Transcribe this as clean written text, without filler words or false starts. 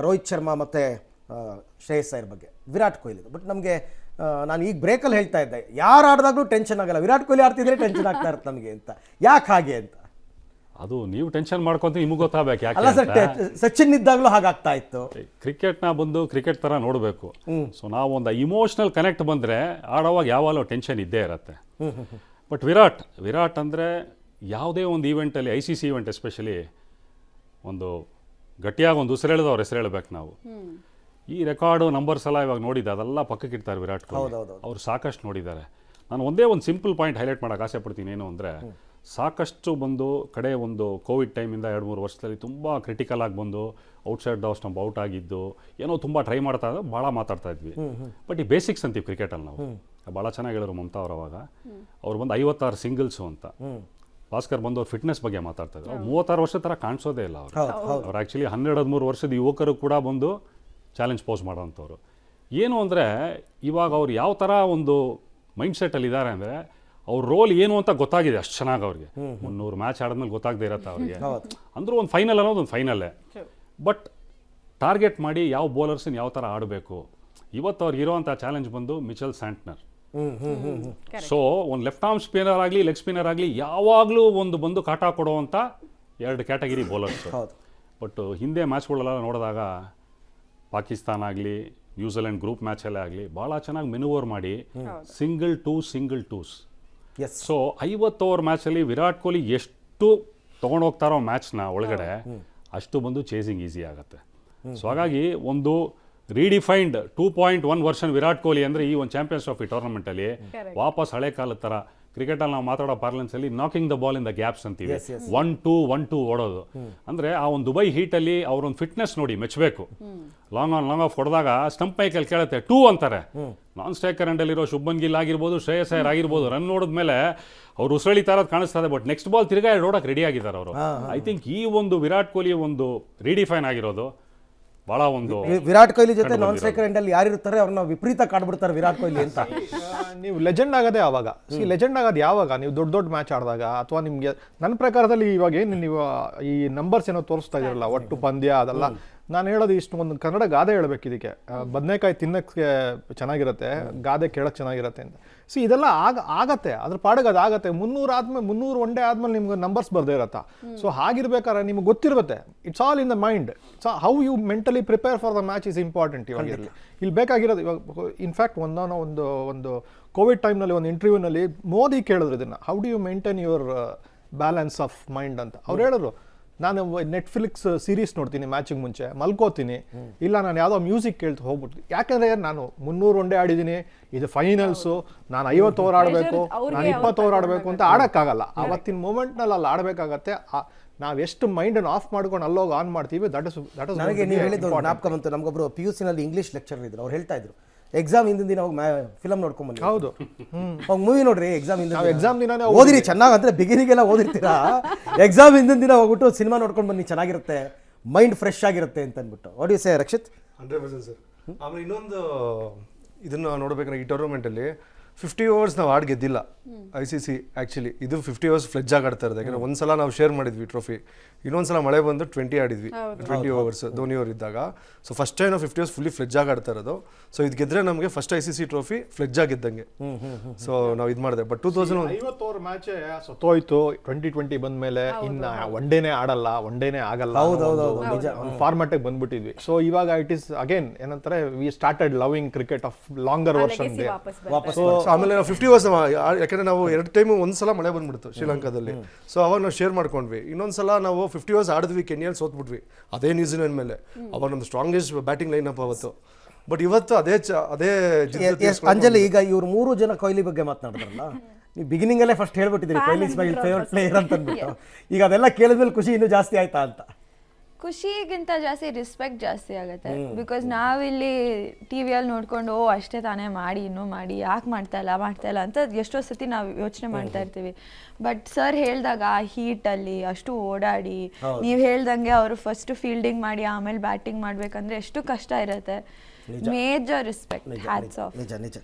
ರೋಹಿತ್ ಶರ್ಮಾ ಮತ್ತು ಶ್ರೇಯಸ್ ಅಯ್ಯರ್ ಬಗ್ಗೆ ವಿರಾಟ್ ಕೊಹ್ಲಿ. ಬಟ್ ನಮಗೆ ನಾನು ಈಗ ಬ್ರೇಕಲ್ಲಿ ಹೇಳ್ತಾ ಇದ್ದೆ, ಯಾರು ಆಡಿದಾಗಲೂ ಟೆನ್ಷನ್ ಆಗಲ್ಲ, ವಿರಾಟ್ ಕೊಹ್ಲಿ ಆಡ್ತಿದ್ರೆ ಟೆನ್ಷನ್ ಆಗ್ತಾ ಇರುತ್ತೆ ನಮಗೆ ಅಂತ. ಯಾಕೆ ಹಾಗೆ ಅಂತ? ಅದು ನೀವು ಟೆನ್ಷನ್ ಮಾಡ್ಕೊಂತ ನಿಮಗೆ ಗೊತ್ತಾಗಬೇಕು ಯಾಕೆ ಅಲ್ಲ ಸರ್, ಸಚಿನ್ ಇದ್ದಾಗಲೂ ಹಾಗಾಗ್ತಾ ಇತ್ತು. ಕ್ರಿಕೆಟ್ನ ಬಂದು ಕ್ರಿಕೆಟ್ ಥರ ನೋಡಬೇಕು. ಸೊ ನಾವು ಒಂದು ಇಮೋಷ್ನಲ್ ಕನೆಕ್ಟ್ ಬಂದರೆ ಆಡೋವಾಗ ಯಾವಾಗಲೂ ಟೆನ್ಷನ್ ಇದ್ದೇ ಇರುತ್ತೆ. ಬಟ್ ವಿರಾಟ್ ಅಂದರೆ ಯಾವುದೇ ಒಂದು ಈವೆಂಟಲ್ಲಿ, ICC ಈವೆಂಟ್ ಎಸ್ಪೆಷಲಿ, ಒಂದು ಗಟ್ಟಿಯಾಗಿ ಒಂದು ಉಸಿರೆಳೆದು ಅವ್ರ ಹೆಸರು ಹೇಳ್ಬೇಕು ನಾವು. ಈ ರೆಕಾರ್ಡು ನಂಬರ್ಸ್ ಎಲ್ಲ ಇವಾಗ ನೋಡಿದ್ದೆ, ಅದೆಲ್ಲ ಪಕ್ಕಕ್ಕಿಡ್ತಾರೆ ವಿರಾಟ್ ಕೊಹ್ಲಿ. ಅವ್ರು ಸಾಕಷ್ಟು ನೋಡಿದ್ದಾರೆ. ನಾನು ಒಂದೇ ಒಂದು ಸಿಂಪಲ್ ಪಾಯಿಂಟ್ ಹೈಲೈಟ್ ಮಾಡೋಕೆ ಆಸೆ ಪಡ್ತೀನಿ. ಏನು ಅಂದರೆ, ಸಾಕಷ್ಟು ಬಂದು ಕಡೆ ಒಂದು ಕೋವಿಡ್ ಟೈಮಿಂದ 2-3 ವರ್ಷದಲ್ಲಿ ತುಂಬ ಕ್ರಿಟಿಕಲ್ ಆಗಿ ಬಂದು ಔಟ್ಸೈಡ್ ದ ಸ್ಟಂಪ್ ಔಟ್ ಆಗಿದ್ದು, ಏನೋ ತುಂಬ ಟ್ರೈ ಮಾಡ್ತಾ ಇದ್ದ, ಭಾಳ ಮಾತಾಡ್ತಾ ಇದ್ವಿ. ಬಟ್ ಈ ಬೇಸಿಕ್ಸ್ ಅಂತೀವಿ ಕ್ರಿಕೆಟಲ್ಲಿ ನಾವು. ಭಾಳ ಚೆನ್ನಾಗಿ ಹೇಳಿದ್ರು ಮಮತಾ ಅವರು ಅವಾಗ. ಅವ್ರು ಬಂದು 56 ಸಿಂಗಲ್ಸು ಅಂತ. ಭಾಸ್ಕರ್ ಬಂದು ಅವ್ರ ಫಿಟ್ನೆಸ್ ಬಗ್ಗೆ ಮಾತಾಡ್ತಾ ಇದ್ರು. 36 ವರ್ಷದ ಥರ ಕಾಣಿಸೋದೇ ಇಲ್ಲ ಅವರು. ಅವ್ರು ಆ್ಯಕ್ಚುಲಿ 12-13 ವರ್ಷದ ಯುವಕರು ಕೂಡ ಬಂದು ಚಾಲೆಂಜ್ ಪೋಸ್ ಮಾಡೋವಂಥವ್ರು. ಏನು ಅಂದರೆ, ಇವಾಗ ಅವ್ರು ಯಾವ ಥರ ಒಂದು ಮೈಂಡ್ಸೆಟ್ಟಲ್ಲಿ ಇದ್ದಾರೆ ಅಂದರೆ, ಅವ್ರ ರೋಲ್ ಏನು ಅಂತ ಗೊತ್ತಾಗಿದೆ ಅಷ್ಟು ಚೆನ್ನಾಗಿ ಅವ್ರಿಗೆ. 300 ಮ್ಯಾಚ್ ಆಡಿದ್ಮೇಲೆ ಗೊತ್ತಾಗದೇ ಇರತ್ತೆ ಅವ್ರಿಗೆ. ಅಂದರೂ ಒಂದು ಫೈನಲ್ ಅನ್ನೋದು ಒಂದು ಫೈನಲ್ಲೇ. ಬಟ್ ಟಾರ್ಗೆಟ್ ಮಾಡಿ ಯಾವ ಬೌಲರ್ಸನ್ನ ಯಾವ ಥರ ಆಡಬೇಕು. ಇವತ್ತು ಅವ್ರಿಗೆ ಇರೋವಂಥ ಚಾಲೆಂಜ್ ಬಂದು ಮಿಚೆಲ್ ಸ್ಯಾಂಟ್ನರ್. ಸೊ ಒಂದು ಲೆಫ್ಟ್ ಆರ್ಮ್ ಸ್ಪಿನ್ನರ್ ಆಗಲಿ, ಲೆಗ್ ಸ್ಪಿನ್ನರ್ ಆಗಲಿ, ಯಾವಾಗಲೂ ಒಂದು ಬಂದು ಕಾಟ ಕೊಡುವಂಥ 2 ಕ್ಯಾಟಗರಿ ಬೌಲರ್ಸ್. ಬಟ್ ಹಿಂದೆ ಮ್ಯಾಚ್ಗಳೆಲ್ಲ ನೋಡಿದಾಗ ಪಾಕಿಸ್ತಾನ ಆಗಲಿ, ನ್ಯೂಜಿಲೆಂಡ್ ಗ್ರೂಪ್ ಮ್ಯಾಚಲ್ಲೇ ಆಗಲಿ, ಭಾಳ ಚೆನ್ನಾಗಿ ಮೆನುವರ್ ಮಾಡಿ ಸಿಂಗಲ್ ಟೂಸ್. ಸೊ 50 ಓವರ್ ಮ್ಯಾಚಲ್ಲಿ ವಿರಾಟ್ ಕೊಹ್ಲಿ ಎಷ್ಟು ತೊಗೊಂಡೋಗ್ತಾರೋ ಮ್ಯಾಚ್ನ ಒಳಗಡೆ, ಅಷ್ಟು ಬಂದು ಚೇಸಿಂಗ್ ಈಸಿ ಆಗುತ್ತೆ. ಸೊ ಹಾಗಾಗಿ ಒಂದು ರೀಡಿಫೈನ್ಡ್ 2.1 ವರ್ಷನ್ ವಿರಾಟ್ ಕೊಹ್ಲಿ ಅಂದರೆ ಈ ಒಂದು ಚಾಂಪಿಯನ್ಸ್ ಟ್ರೋಫಿ ಟೂರ್ನಮೆಂಟಲ್ಲಿ ವಾಪಸ್ ಹಳೆ ಕಾಲದ ಥರ ಕ್ರಿಕೆಟಲ್ಲಿ ನಾವು ಮಾತಾಡೋ ಪಾರ್ಲೆನ್ಸಲ್ಲಿ knocking the ball in the gaps ಅಂತೀವಿ. 1-2 ಓಡೋದು ಅಂದರೆ, ಆ ಒಂದು ದುಬೈ ಹೀಟಲ್ಲಿ ಅವರೊಂದು ಫಿಟ್ನೆಸ್ ನೋಡಿ ಮೆಚ್ಚಬೇಕು. ಲಾಂಗ್ ಆಫ್ ಹೊಡೆದಾಗ ಸ್ಟಂಪ್ ಮೈಕಲ್ಲಿ ಕೇಳುತ್ತೆ 2 ಅಂತಾರೆ. ನಾನ್ ಸ್ಟ್ರೈಕರ್ ಎಂಡಲ್ಲಿರೋ ಶುಭ್ಮನ್ ಗಿಲ್ ಆಗಿರ್ಬೋದು, ಶ್ರೇಯಸ್ ಅಯ್ಯರ್ ಆಗಿರ್ಬೋದು, ರನ್ ನೋಡಿದ್ಮೇಲೆ ಅವ್ರು ಉಸಳಿತಾ ಇರೋದು ಕಾಣಿಸ್ತಾ ಇದೆ. ಬಟ್ ನೆಕ್ಸ್ಟ್ ಬಾಲ್ ತಿರ್ಗಾ ನೋಡೋಕೆ ರೆಡಿ ಆಗಿದ್ದಾರೆ ಅವರು. ಐ ಥಿಂಕ್ ಈ ಒಂದು ವಿರಾಟ್ ಕೊಹ್ಲಿ ಒಂದು ರೀಡಿಫೈನ್ ಆಗಿರೋದು ಭಾಳ ಒಂದು. ವಿರಾಟ್ ಕೊಹ್ಲಿ ಜೊತೆ ನಾನ್ ಸ್ಟ್ರೈಕರ್ ಎಂಡಲ್ಲಿ ಯಾರಿರ್ತಾರೆ ಅವ್ರನ್ನ ವಿಪರೀತ ಕಾಡ್ಬಿಡ್ತಾರೆ ವಿರಾಟ್ ಕೊಹ್ಲಿ ಅಂತ. ನೀವು ಲೆಜೆಂಡ್ ಆಗೋದೇ ಆವಾಗ. ಲೆಜೆಂಡ್ ಆಗೋದು ಯಾವಾಗ? ನೀವು ದೊಡ್ಡ ಮ್ಯಾಚ್ ಆಡಿದಾಗ, ಅಥವಾ ನಿಮಗೆ ನನ್ನ ಪ್ರಕಾರದಲ್ಲಿ ಇವಾಗ ಏನು ನೀವು ಈ ನಂಬರ್ಸ್ ಏನೋ ತೋರಿಸ್ತಾ ಇದ್ದೀರಲ್ಲ, ಒಟ್ಟು ಪಂದ್ಯ ಅದೆಲ್ಲ, ನಾನು ಹೇಳೋದು ಇಷ್ಟು ಒಂದು ಕನ್ನಡ ಗಾದೆ ಹೇಳ್ಬೇಕು ಇದಕ್ಕೆ. ಬದನೆಕಾಯಿ ತಿನ್ನಕ್ಕೆ ಚೆನ್ನಾಗಿರುತ್ತೆ, ಗಾದೆ ಕೇಳಕ್ಕೆ ಚೆನ್ನಾಗಿರುತ್ತೆ ಅಂತ. ಇದೆಲ್ಲ ಆಗತ್ತೆ, ಅದ್ರ ಪಾಡಿಗೆ ಅದು ಆಗತ್ತೆ. 300 ಒನ್ ಡೇ ಆದ್ಮೇಲೆ ನಿಮ್ಗೆ ನಂಬರ್ಸ್ ಬರ್ದೇ ಇರತ್ತಾ. ಸೊ ಹಾಗಿರ್ಬೇಕಾದ್ರೆ ನಿಮ್ಗೆ ಗೊತ್ತಿರುತ್ತೆ, it's all in the mind. So how you mentally prepare for the match is important. ಇವಾಗ ಇಲ್ಲಿ ಬೇಕಾಗಿರೋದು, ಇವಾಗ ಇನ್ಫ್ಯಾಕ್ಟ್ ಒಂದು ಕೋವಿಡ್ ಟೈಮ್ನಲ್ಲಿ ಒಂದು ಇಂಟರ್ವ್ಯೂನಲ್ಲಿ ಮೋದಿ ಕೇಳಿದ್ರು ಇದನ್ನು, how do you maintain your balance of mind ಅಂತ. ಅವ್ರು ಹೇಳಿದ್ರು, ನಾನು ನೆಟ್ಫ್ಲಿಕ್ಸ್ ಸೀರೀಸ್ ನೋಡ್ತೀನಿ ಮ್ಯಾಚಿಗೆ ಮುಂಚೆ, ಮಲ್ಕೋತೀನಿ, ಇಲ್ಲ ನಾನು ಯಾವುದೋ ಮ್ಯೂಸಿಕ್ ಕೇಳ್ತಾ ಹೋಗ್ಬಿಡ್ತೀನಿ. ಯಾಕಂದರೆ ನಾನು 300 ಒನ್ ಡೇ ಆಡಿದ್ದೀನಿ, ಇದು ಫೈನಲ್ಸು, ನಾನು 50 ಓವರ್ ಆಡಬೇಕು, ನಾನು 20 ಓವರ್ ಆಡಬೇಕು ಅಂತ ಆಡೋಕ್ಕಾಗಲ್ಲ. ಆವತ್ತಿನ ಮೂಮೆಂಟ್ನಲ್ಲಿ ಅಲ್ಲಿ ಆಡಬೇಕಾಗತ್ತೆ. ನಾವೆಷ್ಟು ಮೈಂಡನ್ನು ಆಫ್ ಮಾಡ್ಕೊಂಡು ಅಲ್ಲೋಗಿ ಆನ್ ಮಾಡ್ತೀವಿ. ದಟ್ ಇಸ್ ನನಗೆ ನೀವು ಹೇಳಿದ್ದು ಜ್ಞಾಪಕ ಬಂತು. ನಮಗೊಬ್ಬರು PUC ನಲ್ಲಿ ಇಂಗ್ಲೀಷ್ ಲೆಕ್ಚರ್ ಇದ್ರು. ಅವ್ರು ಹೇಳ್ತಾ ಇದ್ರು, ಎಕ್ಸಾಮ್ ಹಿಂದಿನ ದಿನ ಹೋಗಿ ಫಿಲಮ್ ನೋಡ್ಕೊಂಡ್ ಬನ್ನಿ. ಹೌದು, ಹೋಗಿ ಮೂವಿ ನೋಡ್ರಿ. ಎಕ್ಸಾಮ್ ದಿನ ಓದಿರಿ ಚೆನ್ನಾಗಿ, ಅಂದ್ರೆ ಬಿಗಿನಿಂಗ್ ಎಲ್ಲ ಓದಿರ್ತೀರಾ, ಎಕ್ಸಾಮ್ ಹಿಂದಿನ ದಿನ ಹೋಗ್ಬಿಟ್ಟು ಸಿನಿಮಾ ನೋಡ್ಕೊಂಡು ಬನ್ನಿ, ಚೆನ್ನಾಗಿರುತ್ತೆ, ಮೈಂಡ್ ಫ್ರೆಶ್ ಆಗಿರುತ್ತೆ ಅಂತ ಅಂದ್ಬಿಟ್ಟು. What you say Rakshit? 100% sir. ಆಮೇಲೆ ಇನ್ನೊಂದು ಇದನ್ನು ನೋಡ್ಬೇಕಂದ್ರೆ, ಈ ಟೂರ್ನಮೆಂಟಲ್ಲಿ 50 ಓವರ್ಸ್ ನಾವು ಆಡ್ ಗೆದ್ದಿಲ್ಲ ICC. ಆ್ಯಕ್ಚುಲಿ ಇದು 50 ಓವರ್ಸ್ ಫ್ಲೆಡ್ಜ್ ಆಗಿ ಆಡ್ತಾ ಇರೋದು. ಯಾಕಂದರೆ ಒಂದ್ಸಲ ನಾವು ಶೇರ್ ಮಾಡಿದ್ವಿ ಟ್ರೋಫಿ, ಇನ್ನೊಂದ್ಸಲ ಮಳೆ ಬಂದು 20 ಆಡಿದ್ವಿ, 20 ಓವರ್ಸ್ ಧೋನಿ ಅವರು ಇದ್ದಾಗ. ಸೊ ಫಸ್ಟ್ ಟೈಮ್ ನಾವು 50 ಓವರ್ಸ್ ಫುಲ್ಲಿ ಫ್ಲೆಡ್ಜ್ ಆಗಿ ಆಡ್ತಾ ಇರೋದು. ಸೊ ಇದು ಗೆದ್ರೆ ನಮಗೆ ಫಸ್ಟ್ ICC ಟ್ರೋಫಿ ಫ್ಲೆಡ್ಜ್ ಆಗಿದ್ದಂಗೆ. ಸೊ ನಾವು ಇದು ಮಾಡಿದೆ. ಬಟ್ 50 ಓವರ್ ಮ್ಯಾಚ್ ಸತ್ತೋಯ್ತು 2020 ಬಂದ ಮೇಲೆ. ಇನ್ನು ಒನ್ ಡೇನೇ ಆಡಲ್ಲ, ಒನ್ ಡೇನೇ ಆಗಲ್ಲ, ಒಂದು ಫಾರ್ಮ್ಯಾಟಿಗೆ ಬಂದ್ಬಿಟ್ಟಿದ್ವಿ. ಸೊ ಇವಾಗ ಇಟ್ ಇಸ್ ಅಗೇನ್ ಏನಂತಾರೆ, we started loving cricket of longer ವರ್ಷನ್ಗೆ ವಾಪಸ್. ಆಮೇಲೆ ನಾವು 50 ಓವರ್ಸ್, ಯಾಕಂದ್ರೆ ನಾವು 2 ಟೈಮ್ ಒಂದ್ಸಲ ಮಳೆ ಬಂದ್ಬಿಡ್ತು ಶ್ರೀಲಂಕಾದಲ್ಲಿ. ಸೊ ಅವಾಗ ನಾವು ಶೇರ್ ಮಾಡ್ಕೊಂಡ್ವಿ. ಇನ್ನೊಂದ್ಸಲ ನಾವು 50 ಓವರ್ಸ್ ಆಡಿದ್ವಿ, ಕೆನ್ಯಲ್ಲಿ ಸೋತ್ಬಿಟ್ವಿ ಅದೇ ನ್ಯೂಜಿಲೆಂಡ್ ಮೇಲೆ. ಅವಾಗ ನಮ್ದು ಸ್ಟ್ರಾಂಗೆಸ್ಟ್ ಬ್ಯಾಟಿಂಗ್ ಲೈನ್ ಅಪ್ ಅವತ್ತು. ಬಟ್ ಇವತ್ತು ಅದೇ ಅಂಜಲಿ, ಈಗ ಇವ್ರು 3 ಜನ ಕೊಹ್ಲಿ ಬಗ್ಗೆ ಮಾತನಾಡಿದ್ರಲ್ಲ, ನೀವು ಬಿಗಿನಿಂಗ್ ಅಲ್ಲೇ ಫಸ್ಟ್ ಹೇಳ್ಬಿಟ್ಟಿದ್ರಿ Kohli is my favourite player ಅಂತ ಅಂದ್ಬಿಟ್ಟು. ಈಗ ಅದೆಲ್ಲ ಕೇಳಿದ್ಮೇಲೆ ಖುಷಿ ಇನ್ನೂ ಜಾಸ್ತಿ ಆಯ್ತಾ ಅಂತ? ಖುಷಿಗಿಂತ ಜಾಸ್ತಿ ರೆಸ್ಪೆಕ್ಟ್ ಜಾಸ್ತಿ ಆಗುತ್ತೆ. ಬಿಕಾಸ್ ನಾವಿಲ್ಲಿ ಟಿವಿಯಲ್ಲಿ ನೋಡ್ಕೊಂಡು ಅಷ್ಟೇ ತಾನೇ ಮಾಡಿ, ಇನ್ನೂ ಮಾಡಿ, ಯಾಕೆ ಮಾಡ್ತಾ ಇಲ್ಲ ಅಂತ ಎಷ್ಟೋ ಸತಿ ನಾವು ಯೋಚನೆ ಮಾಡ್ತಾ ಇರ್ತೀವಿ. ಬಟ್ ಸರ್ ಹೇಳಿದಾಗ ಹೀಟಲ್ಲಿ ಅಷ್ಟು ಓಡಾಡಿ, ನೀವು ಹೇಳ್ದಂಗೆ ಅವರು ಫಸ್ಟ್ ಫೀಲ್ಡಿಂಗ್ ಮಾಡಿ ಆಮೇಲೆ ಬ್ಯಾಟಿಂಗ್ ಮಾಡ್ಬೇಕಂದ್ರೆ ಎಷ್ಟು ಕಷ್ಟ ಇರುತ್ತೆ. Major respect, hats off. ನಿಜ.